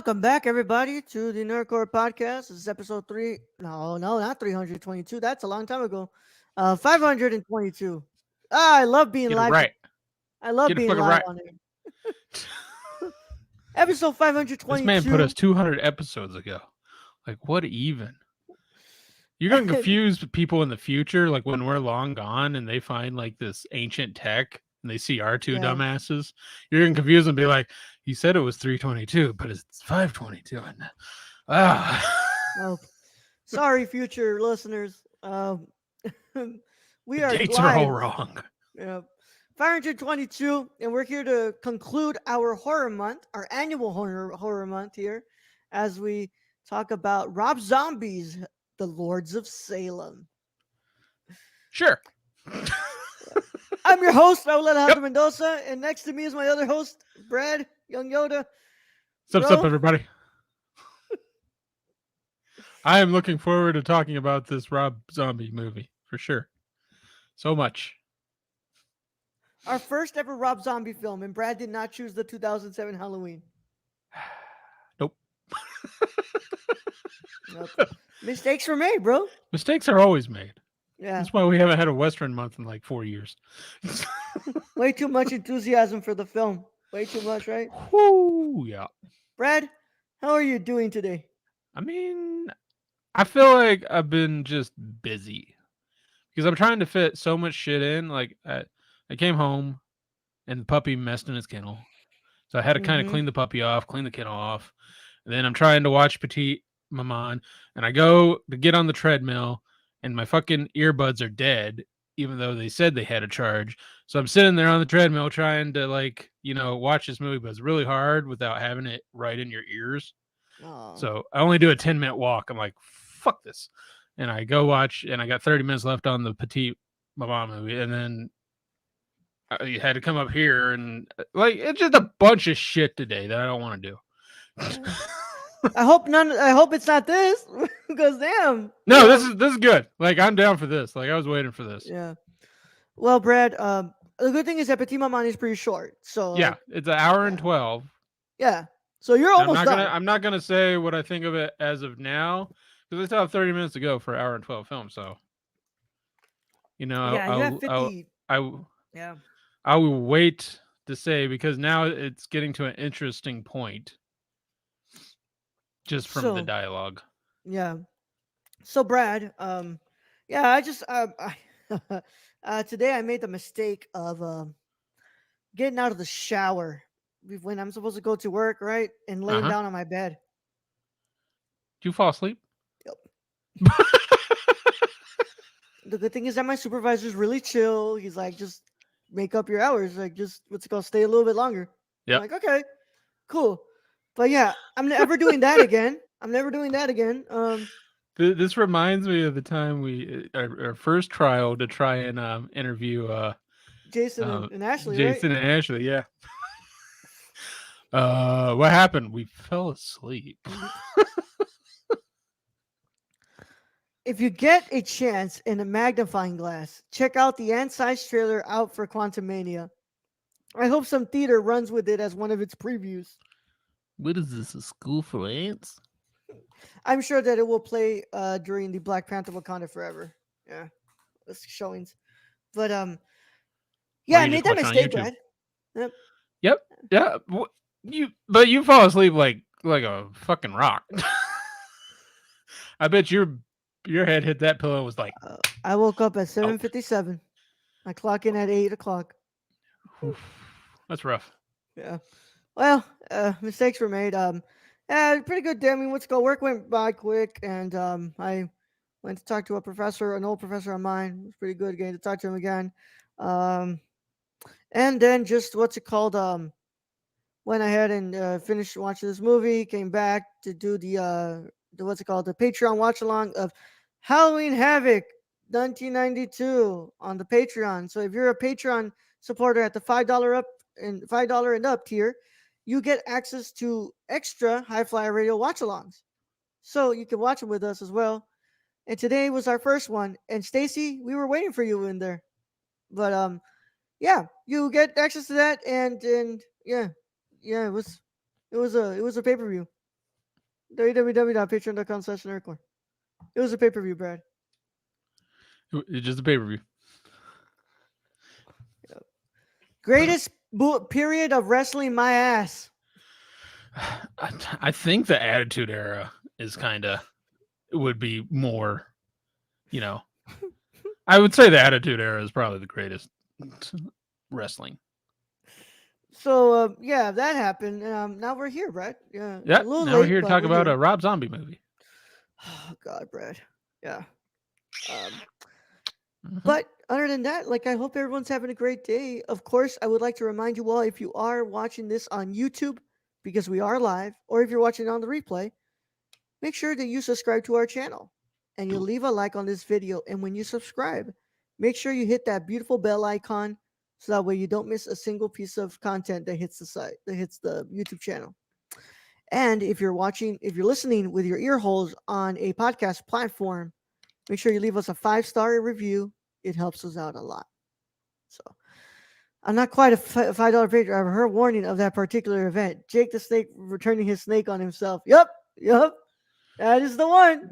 Welcome back, everybody, to the Nerdcore Podcast. This is episode three. No, not 322. That's a long time ago. 522. I love being Get it live. right. I love Get it being fucking live right. on here. Episode This man put 522. us 200 episodes ago. Like, what even? You're going to confuse people in the future, like when we're long gone and they find like this ancient tech and they see our two Yeah. dumbasses. You're going to confuse them and be like, you said it was 322, but it's 522. And, Oh, sorry, future listeners. We the are dates are all live. wrong. Yeah. 522, and we're here to conclude our horror month, our annual horror month here, as we talk about Rob Zombie's The Lords of Salem. Sure. I'm your host, Raul Alejandro Yep. Mendoza, and next to me is my other host, Brad Young Yoda. What's up, Bro, everybody? I am looking forward to talking about this Rob Zombie movie for sure. So much. our first ever Rob Zombie film, and Brad did not choose the 2007 Halloween. Nope. Nope. Mistakes were made, bro. Mistakes are always made. Yeah. That's why we haven't had a Western month in like 4 years. Way too much enthusiasm for the film. Way too much, right? Whoo, yeah. Brad, how are you doing today? I mean, I feel like I've been just busy because I'm trying to fit so much shit in. Like, I came home and the puppy messed in his kennel. So I had to kind of Mm-hmm. clean the puppy off, clean the kennel off. And then I'm trying to watch Petite Maman. And I go to get on the treadmill and my fucking earbuds are dead, even though they said they had a charge. So I'm sitting there on the treadmill trying to, like, watch this movie, but it's really hard without having it right in your ears. Oh. So I only do a 10-minute walk. I'm like, fuck this. And I go watch, and I got 30 minutes left on the Petite Maman movie. And then I had to come up here and like it's just a bunch of shit today that I don't want to do. I hope it's not this because damn. No, this is good. Like I'm down for this. Like I was waiting for this. Yeah. Well, Brad, the good thing is that Petit Maman is pretty short. So Yeah, like, it's an hour and 12. yeah. So you're And almost done. I'm not gonna say what I think of it as of now because I still have 30 minutes to go for an hour and 12 film. So Yeah, you have 50. I Yeah. I will wait to say because now it's getting to an interesting point just from the So, dialogue. yeah. So Brad, yeah, I just today I made the mistake of getting out of the shower when I'm supposed to go to work, right? And laying Uh-huh. down on my bed. Did you fall asleep? Yep. The good thing is that my supervisor's really chill. He's like, just make up your hours. Like, just what's it called? Stay a little bit longer. I'm Yep. like, okay, cool. But yeah, I'm never doing that again. I'm never doing that again. This reminds me of the time our first trial to try and interview Jason and Ashley, right? Jason and Ashley. Yeah. What happened? We fell asleep. If you get a chance in a magnifying glass, check out the ant-sized trailer out for Quantum Mania. I hope some theater runs with it as one of its previews. What is this? A school for ants? I'm sure that it will play during the Black Panther Wakanda Forever. Yeah, those showings. But yeah, Or I you made just that watch on mistake, YouTube. Brad. Yep. Yeah. But you fall asleep like a fucking rock. I bet your head hit that pillow and was like, I woke up at oh, 7:57. I clock in at 8 o'clock. oof. That's rough. Yeah. Well, mistakes were made. Yeah, pretty good day. I mean, what's go? Work went by quick, and I went to talk to a professor, an old professor of mine. It was pretty good getting to talk to him again. Um, and then just what's it called? Went ahead and finished watching this movie. Came back to do the what's it called? The Patreon watch along of Halloween Havoc 1992 on the Patreon. So if you're a Patreon supporter at the $5 and up tier, you get access to extra High Flyer Radio watch alongs. So you can watch them with us as well. And today was our first one. And Stacy, we were waiting for you in there. But yeah, you get access to that and yeah. Yeah, it was a pay-per-view. www.patreon.com/nerdcore. It was a pay-per-view, Brad. It's just a pay per view. Greatest period of wrestling, my ass. I think the Attitude Era is kind of would be more, you know. I would say the Attitude Era is probably the greatest wrestling. So yeah, that happened. Now we're here, Brad. Yeah, a Yep. little Now we're late, here to but talk we're about a here. Rob Zombie movie. Oh God, Brad. Yeah. Um, Mm-hmm. but other than that, like I hope everyone's having a great day. Of course, I would like to remind you all if you are watching this on YouTube, because we are live, or if you're watching on the replay, make sure that you subscribe to our channel and you leave a like on this video. And when you subscribe, make sure you hit that beautiful bell icon so that way you don't miss a single piece of content that hits the site, that hits the YouTube channel. And if you're listening with your ear holes on a podcast platform, make sure you leave us a 5-star review. It helps us out a lot. So I'm not quite a $5 patron. I've heard warning of that particular event. Jake the Snake returning his snake on himself. Yep. That is the one.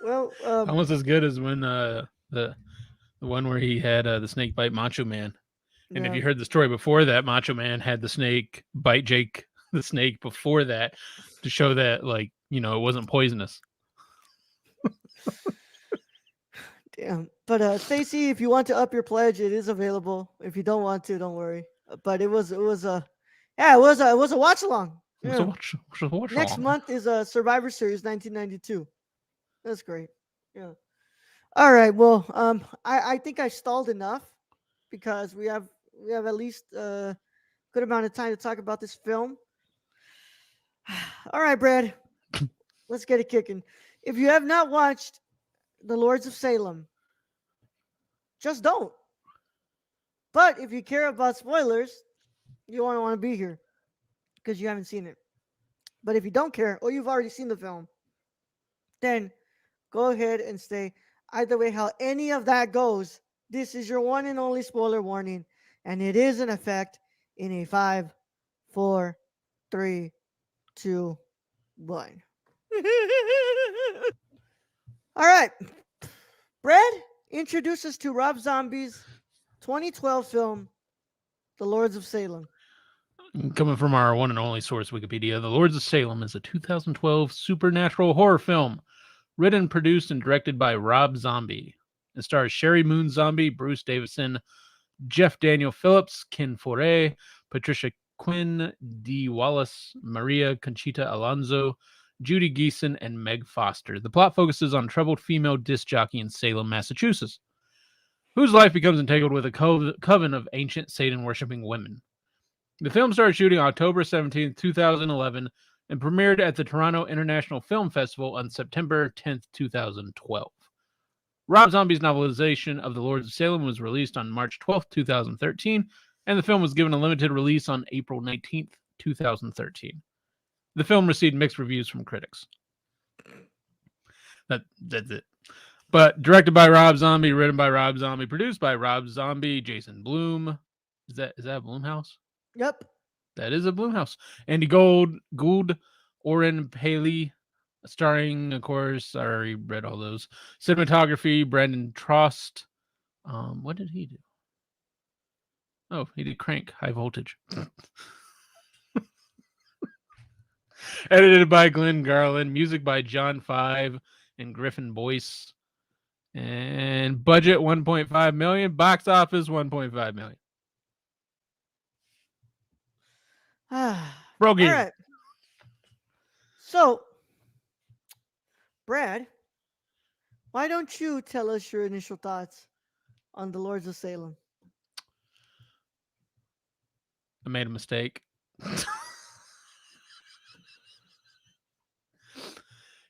Well, Almost as good as when the one where he had the snake bite Macho Man. And if yeah. you heard the story before that, Macho Man had the snake bite Jake the Snake before that to show that, like, you know, it wasn't poisonous. Damn. But Stacy, if you want to up your pledge, it is available. If you don't want to, don't worry. But it was a yeah, it was a watch along. So Yeah. watch Next along. month is a Survivor Series 1992. That's great. Yeah. All right. Well, I think I stalled enough because we have at least a good amount of time to talk about this film. All right, Brad. Let's get it kicking. If you have not watched The Lords of Salem, just don't. But if you care about spoilers, you won't want to be here because you haven't seen it. But if you don't care or you've already seen the film, then go ahead and stay. Either way, how any of that goes, this is your one and only spoiler warning, and it is in effect in a 5, 4, 3, 2, 1. All right, Brad, introduce us to Rob Zombie's 2012 film, The Lords of Salem. Coming from our one and only source, Wikipedia, The Lords of Salem is a 2012 supernatural horror film written, produced, and directed by Rob Zombie. It stars Sherry Moon Zombie, Bruce Davison, Jeff Daniel Phillips, Ken Foray, Patricia Quinn, Dee Wallace, Maria Conchita Alonso, Judy Geeson, and Meg Foster. The plot focuses on a troubled female disc jockey in Salem, Massachusetts, whose life becomes entangled with a coven of ancient Satan-worshipping women. The film started shooting October 17th, 2011, and premiered at the Toronto International Film Festival on September 10th, 2012. Rob Zombie's novelization of The Lords of Salem was released on March 12th, 2013, and the film was given a limited release on April 19th, 2013. The film received mixed reviews from critics. That's it. But directed by Rob Zombie, written by Rob Zombie, produced by Rob Zombie, Jason Blum. Is that Blumhouse? Yep. That is a Blumhouse. Andy Gould, Oren Paley, starring, of course, I already read all those. Cinematography, Brandon Trost. What did he do? Oh, he did Crank, High Voltage. Edited by Glenn Garland. Music by John Five and Griffin Boyce. And budget 1.5 million. Box office 1.5 million. All Broke even. right. So, Brad, why don't you tell us your initial thoughts on The Lords of Salem? I made a mistake.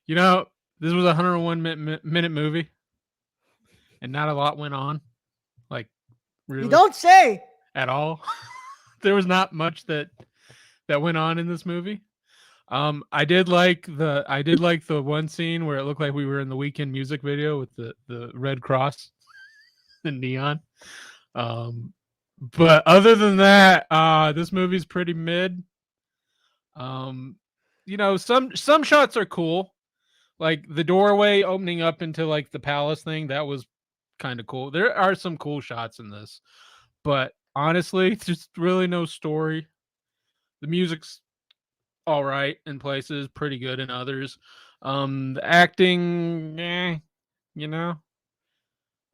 You know, this was a 101-minute movie, and not a lot went on. Like, really, You don't say. at all. There was not much that went on in this movie. I did like the one scene where it looked like we were in the Weekend music video with the Red Cross and neon. But other than that, this movie's pretty mid. Um, some shots are cool, like the doorway opening up into like the palace thing. That was kind of cool. There are some cool shots in this, but honestly, it's just really no story. The music's all right in places, pretty good in others. The acting, you know,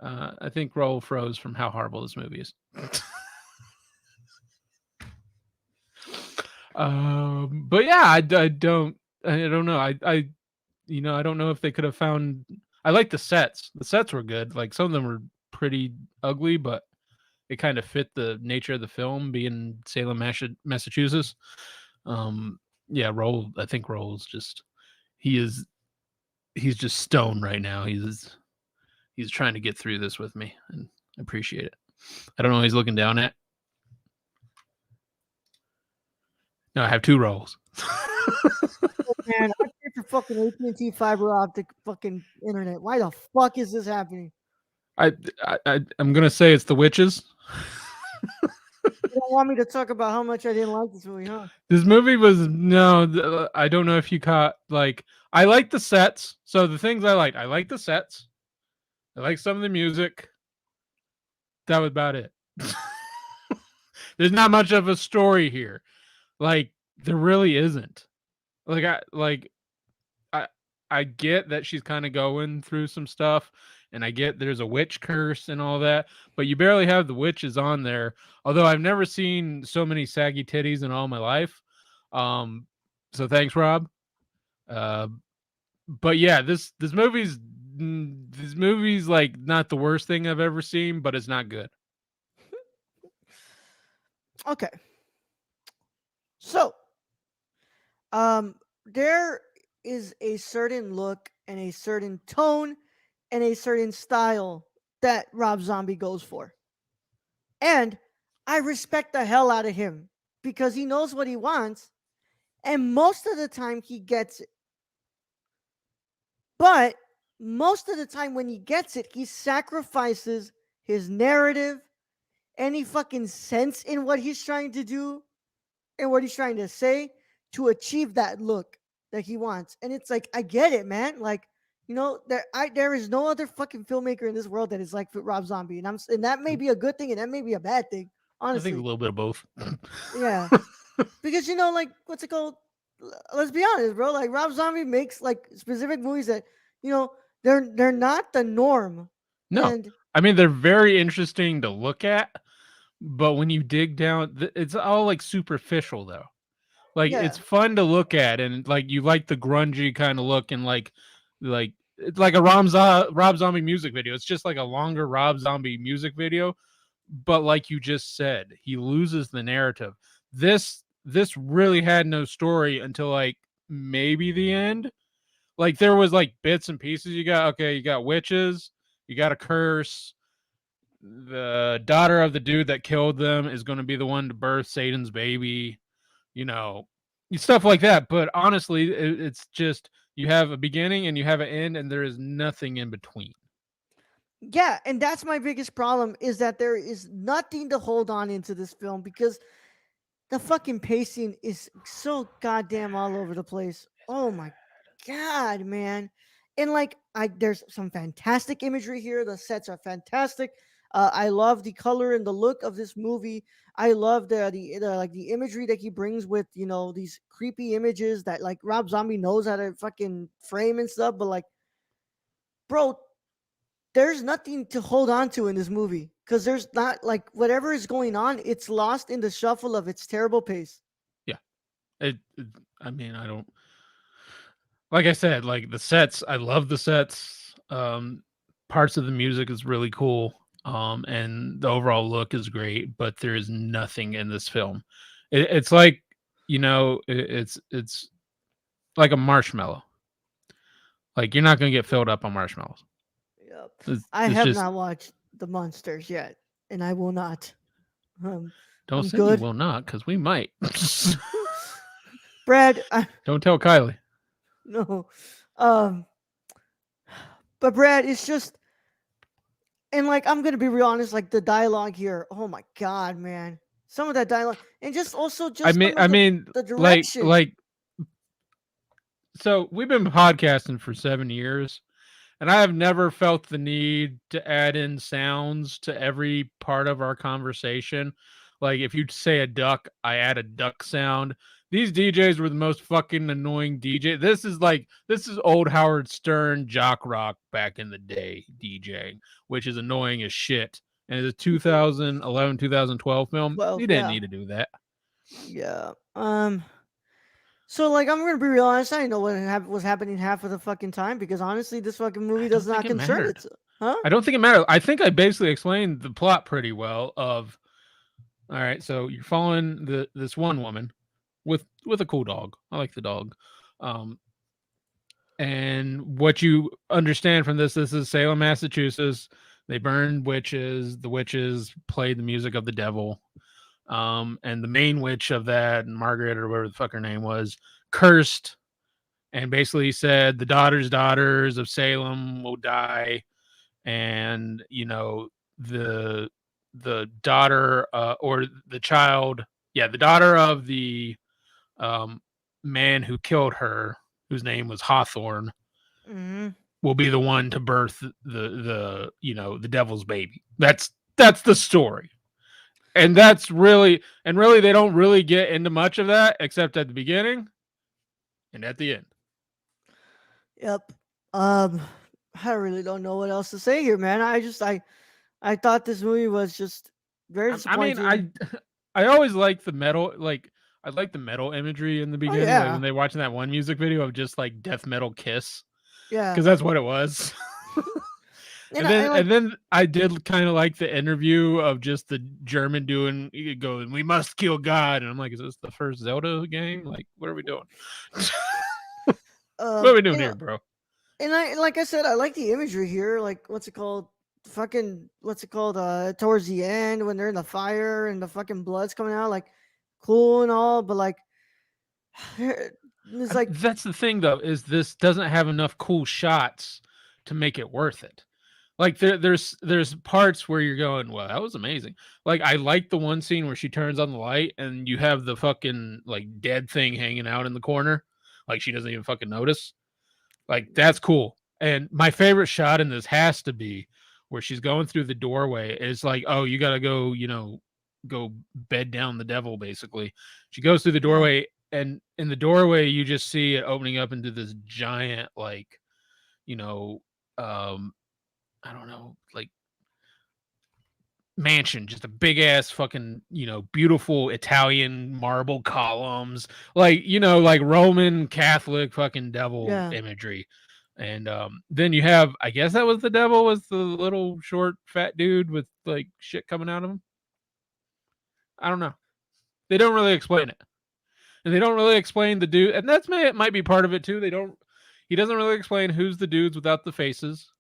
I think Roll froze from how horrible this movie is. But yeah, I don't know. I don't know if they could have found. I like the sets. The sets were good. Like some of them were pretty ugly, but it kind of fit the nature of the film, being Salem, Massachusetts. Um, yeah, Roll. I think Roll's just he is he's just stoned right now. He's trying to get through this with me, and I appreciate it. I don't know what he's looking down at. No, I have two rolls. Oh, man, I pay for fucking AT&T fiber optic fucking internet. Why the fuck is this happening? I'm gonna say it's the witches. You don't want me to talk about how much I didn't like this movie, huh? This movie was no. I don't know if you caught like I like the sets. So the things I liked, I like the sets. I like some of the music. That was about it. There's not much of a story here. Like there really isn't. Like I I get that she's kind of going through some stuff, and I get there's a witch curse and all that, but you barely have the witches on there. Although I've never seen so many saggy titties in all my life. Um, so thanks, Rob. Uh, but yeah, this movie's like not the worst thing I've ever seen, but it's not good. Okay. So, there is a certain look and a certain tone and a certain style that Rob Zombie goes for. And I respect the hell out of him because he knows what he wants and most of the time he gets it. But most of the time when he gets it, he sacrifices his narrative, any fucking sense in what he's trying to do and what he's trying to say to achieve that look that he wants. And it's like, I get it, man. Like, there is no other fucking filmmaker in this world that is like Rob Zombie, and and that may be a good thing, and that may be a bad thing, I think a honestly. little bit of both. Yeah, because like what's it called? Let's be honest, bro. Like Rob Zombie makes like specific movies that you know they're not the norm, No, and I mean they're very interesting to look at, but when you dig down, it's all like superficial though. Like it's yeah, fun to look at, and like you like the grungy kind of look, and like it's like a Rob Zombie music video. It's just like a longer Rob Zombie music video, but like you just said, he loses the narrative. This really had no story until like maybe the end. Like there was like bits and pieces. You got witches, you got a curse. The daughter of the dude that killed them is going to be the one to birth Satan's baby, you know, stuff like that. But honestly, it's just you have a beginning and you have an end, and there is nothing in between. yeah, and that's my biggest problem is that there is nothing to hold on into this film because the fucking pacing is so goddamn all over the place. Oh my god, man. And like there's some fantastic imagery here. The sets are fantastic. I love the color and the look of this movie. I love the imagery that he brings with, these creepy images that like Rob Zombie knows how to fucking frame and stuff, but like bro, there's nothing to hold on to in this movie because there's not like whatever is going on, it's lost in the shuffle of its terrible pace. Yeah, I mean, I don't like I said, like the sets. I love the sets. Parts of the music is really cool. And the overall look is great, but there is nothing in this film. It's like it's like a marshmallow. Like you're not gonna get filled up on marshmallows. Yep. It's, I it's have just not watched The Monsters yet, and I will not. Um, don't I'm say you good. will not, because we might. Brad, Don't tell Kylie. no. Um, but Brad, it's just, and like, I'm going to be real honest, like, the dialogue here, oh my God, man. some of that dialogue, and just also I just mean, some I of the mean, the like, direction. like, so we've been podcasting for 7 years, and I have never felt the need to add in sounds to every part of our conversation. Like if you say a duck, I add a duck sound. These DJs were the most fucking annoying DJ. This is old Howard Stern jock rock back in the day DJing, which is annoying as shit. And it's a 2011 2012 film. 12, You didn't yeah, need to do that. yeah. So like I'm gonna be real honest. I didn't know what was happening half of the fucking time because honestly, this fucking movie I does don't not think it concern mattered. it. Huh? I don't think it mattered. I think I basically explained the plot pretty well. Of all right, so you're following this one woman with a cool dog. I like the dog. Um, and what you understand from this is Salem, Massachusetts. They burned witches. The witches played the music of the devil. And the main witch of that, Margaret or whatever the fuck her name was, cursed and basically said the daughters of Salem will die, and the the daughter or the child, yeah, the daughter of the um, man who killed her, whose name was Hawthorne, Mm-hmm. will be the one to birth the devil's baby. That's the story. And really they don't really get into much of that except at the beginning and at the end. Yep. Um, I really don't know what else to say here, man. I thought this movie was just very I mean, disappointing. I always like the metal, like I like the metal imagery in the Oh beginning, like when yeah, they watching that one music video of just like death metal Kiss, yeah. because that's what it was. And I like And then I did kind of like the interview of just the German doing going, "We must kill God," and I'm like, "Is this the first Zelda game? Like, what are we doing? What are we doing you know, here, bro?" and I like I said, I like the imagery here. Like what's it called? Fucking what's it called? Towards the end when they're in the fire and the fucking blood's coming out, like cool and all, but like it's like That's the thing, though, is this doesn't have enough cool shots to make it worth it. Like there's parts where you're going, well, that was amazing. Like I like the one scene where she turns on the light and you have the fucking like dead thing hanging out in the corner, like she doesn't even fucking notice. Like that's cool. And my favorite shot in this has to be where she's going through the doorway. It's like, oh, you gotta go, go bed down the devil, basically. She goes through the yeah, doorway, and in the doorway, you just see it opening up into this giant, like, you know, um, I don't know, like mansion, just a big ass fucking, beautiful Italian marble columns, like, like Roman Catholic fucking devil yeah. imagery. And then you have, I guess that was the devil, was the little short fat dude with like shit coming out of him. I don't know. They don't really explain it. And they don't really explain the dude, and it might be part of it too. He doesn't really explain who's the dudes without the faces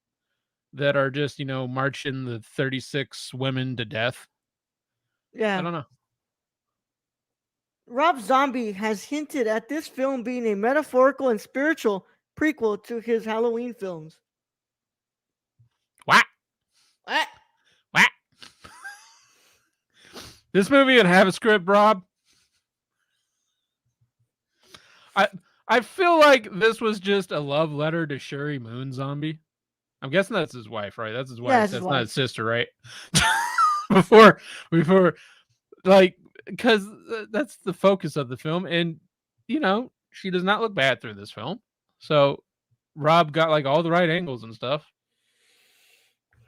that are just, marching the 36 women to death. I Yeah. don't know. Rob Zombie has hinted at this film being a metaphorical and spiritual prequel to his Halloween films. What? What? What? This movie would have a script, Rob. I I feel like this was just a love letter to Sherry Moon Zombie. I'm guessing that's his wife, right? That's his Yeah, wife. it's his That's not wife. his sister, right? before before like, because that's the focus of the film, and she does not look bad through this film. So Rob got like all the right angles and stuff.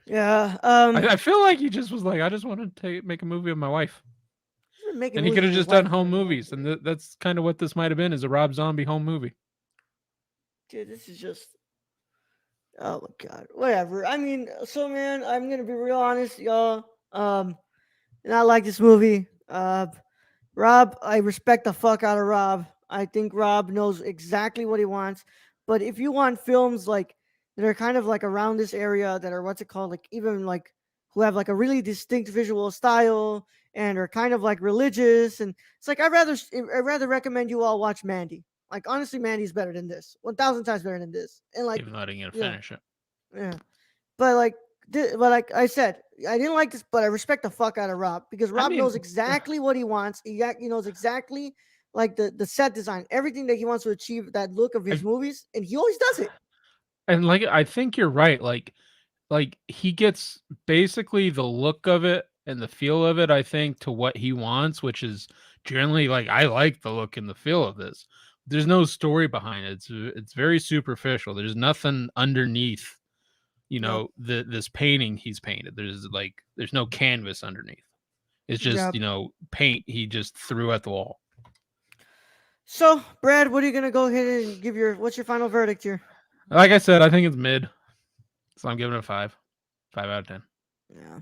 Yeah. I feel like he just was like, I just want to make a movie of my wife, He's been making and he movies could have with his just done wife home for a long movies, and time. that's kind of what this might have been, is a Rob Zombie home movie. Dude, this is just. Oh my god. Whatever. I mean, so man, I'm gonna be real honest, y'all. And I like this movie. Rob, I respect the fuck out of Rob. I think Rob knows exactly what he wants. But if you want films like that are kind of like around this area that are what's it called, like even like who have like a really distinct visual style and are kind of like religious, and it's like I'd rather recommend you all watch Mandy. Like honestly, Mandy's better than this, 1,000 times better than this. And like Even though I didn't get to yeah, finish it. yeah. But like But like I said, I didn't like this, but I respect the fuck out of Rob because I Rob knows mean, exactly what he wants. He knows exactly like the set design, everything that he wants to achieve that look of his I, movies, and he always does it. and like I think you're right. Like he gets basically the look of it and the feel of it, I think, to what he wants, which is generally like I like the look and the feel of this. There's no story behind it. It's very superficial. There's nothing underneath, Yep. this painting he's painted. There's no canvas underneath. It's just, Yep. paint he just threw at the wall. So, Brad, what are you gonna go ahead and give your what's your final verdict here? Like I said, I think it's mid. So I'm giving it a 5. 5 out of 10. Yeah.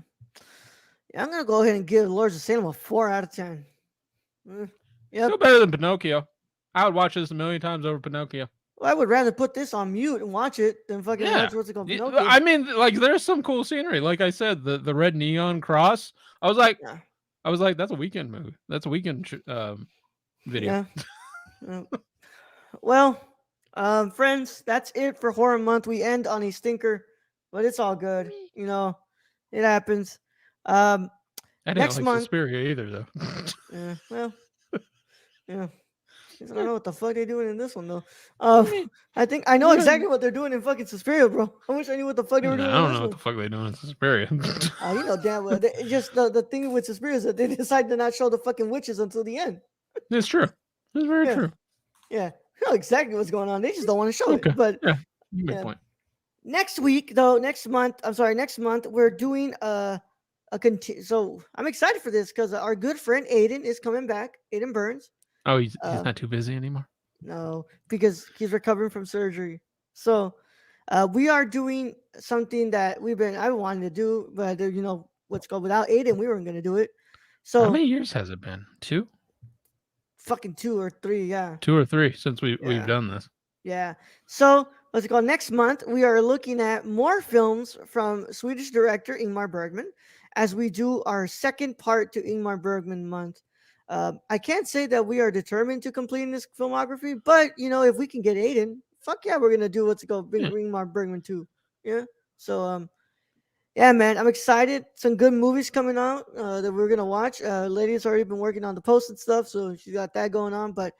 Yeah, I'm gonna go ahead and give Lords of Salem a 4 out of 10. Mm, Still yep. better than Pinocchio. I would watch this a million times over Pinocchio. Well, I would rather put this on mute and watch it than fucking Yeah. watch what's it called Y- Pinocchio. I mean, like, there's some cool scenery. Like I said, the red neon cross. I was like, Yeah. I was like, that's a weekend movie. That's a weekend video. Yeah. Yeah. Well, friends, that's it for horror month. We end on a stinker, but it's all good. It happens. Um, I didn't Next like month, Suspiria either, though. well, yeah, guess I don't know what the fuck they're doing in this one though. Um, Me- I think I know me- exactly what they're doing in fucking Suspiria, bro. I wish I knew what the fuck they were I doing in don't this know what one. the fuck they doing in Suspiria. You know damn well. It's just the thing with Suspiria is that they decide to not show the fucking witches until the end. It's true. It's very Yeah, true. yeah. I know exactly what's going on. They just don't want to show it. Okay. But Yeah. You make a yeah, point. next week though, next month. I'm sorry, next month we're doing So I'm excited for this because our good friend Aiden is coming back. Aiden Burns. Oh, he's Uh, not too busy anymore. no, because he's recovering from surgery. So we are doing something that I've been wanting to do, but what's called without Aiden, we weren't gonna do it. How So many years has it been? 2, fucking 2 or 3, yeah, 2 or 3 since we've yeah. done this. Yeah. So what's it called? Next month, we are looking at more films from Swedish director Ingmar Bergman as we do our second part to Ingmar Bergman month. I can't say that we are determined to completing this filmography, but if we can get Aiden, fuck yeah, we're gonna do what's it called? Bring Yeah. Ingmar Bergman too. Yeah. So yeah, man, I'm excited. Some good movies coming out that we're gonna watch. Lady's already been working on the post and stuff, so she's got that going on. But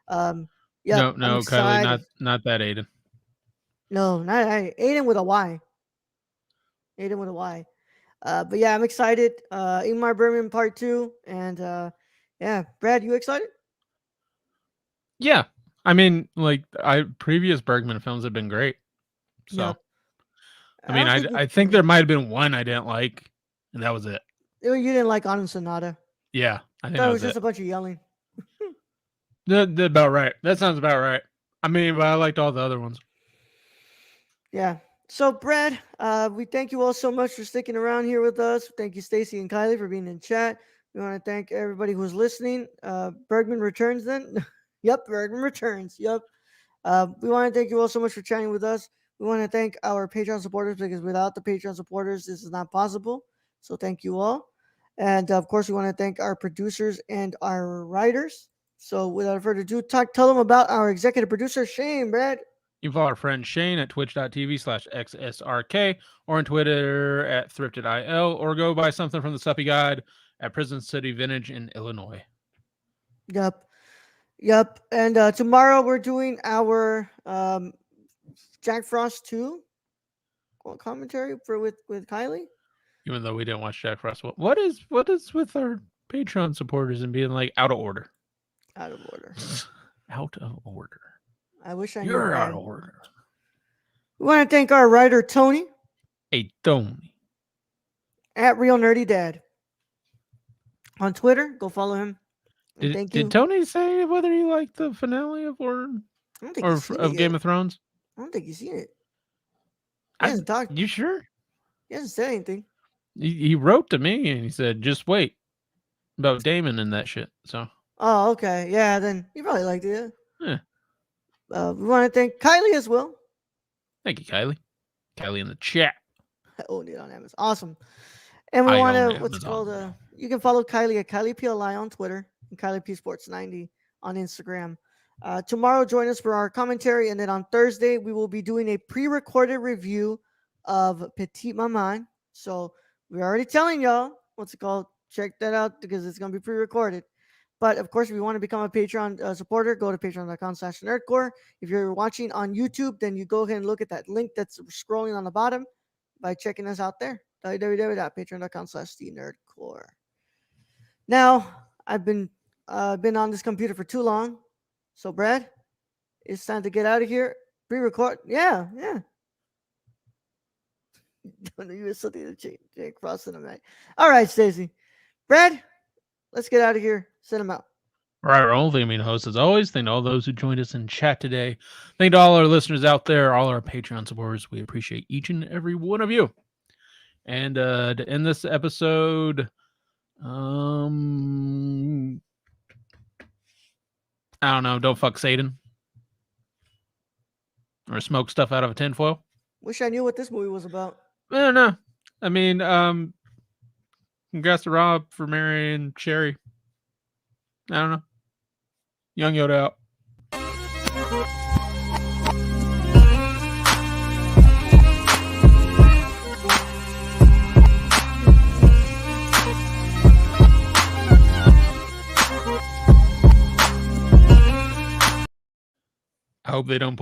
um, yep, No, I'm no, Kylie, excited. not that Aiden. No, not Aiden with a Y. Aiden with a Y. But yeah, I'm excited. Ingmar Bergman Part 2. And yeah, Brad, you excited? Yeah. I mean, like I previous Bergman films have been great. Yeah. So, I I mean, don't I think I think there might have been one I didn't like, and that was it. you didn't like Autumn Sonata. Yeah, I think Thought that it was was just it. a bunch of yelling. That about right. That sounds about right. I mean, but I liked all the other ones. Yeah. So, Brad, we thank you all so much for sticking around here with us. Thank you, Stacy and Kylie, for being in chat. We want to thank everybody who's listening. Bergman returns then. Yep, Bergman returns. Yep. We want to thank you all so much for chatting with us. We want to thank our Patreon supporters because without the Patreon supporters, this is not possible. So thank you all. And of course, we want to thank our producers and our writers. So without further ado, tell them about our executive producer, Shane, Brad. You can follow our friend Shane at twitch.tv/xsrk or on Twitter at thriftedil or go buy something from the Suppy Guide at Prison City Vintage in Illinois. Yep. Yep. And tomorrow we're doing our Jack Frost 2 commentary with Kylie. Even though we didn't watch Jack Frost. What is with our Patreon supporters and being like out of order? Out of order. Out of order. I wish I knew, You're out Brad. of order. We want to thank our writer, Tony, Hey, Tony. at Real Nerdy Dad. On Twitter, go follow him. And Did thank did you. Tony say whether he liked the finale of I don't think he's seen it of Game yet. of Thrones? I don't think he's seen it. He hasn't talked. You sure? He hasn't said anything. He wrote to me and he said, "Just wait about Damon and that shit." So Oh, okay. Yeah, then you probably liked it. yeah. We want to thank Kylie as well. Thank you, Kylie. Kylie in the chat. I own it on Amazon. Awesome. And we I want own to, what's it called? Amazon. You can follow Kylie at Kylie PLI on Twitter and Kylie P Sports 90 on Instagram. Tomorrow, join us for our commentary. And then on Thursday, we will be doing a pre recorded review of Petite Maman. So we're already telling y'all what's it called. Check that out because it's gonna be pre-recorded. But of course, if you want to become a Patreon supporter, go to patreon.com/nerdcore. If you're watching on YouTube, then you go ahead and look at that link that's scrolling on the bottom by checking us out there. www.patreon.com/thenerdcore. Now, I've been on this computer for too long, so Brad, it's time to get out of here. Pre-record, yeah, yeah. Don't know you was something to change across the night. All right, Stacy, Brad, let's get out of here. Send them out. Right, Roll, the main host as always. Thank to all those who joined us in chat today. Thank to all our listeners out there, all our Patreon supporters. We appreciate each and every one of you. And to end this episode, I don't know. Don't fuck Satan. Or smoke stuff out of a tinfoil. Wish I knew what this movie was about. I don't know. I mean, congrats to Rob for marrying Sherry. I don't know. Young Yoda out. I hope they don't pull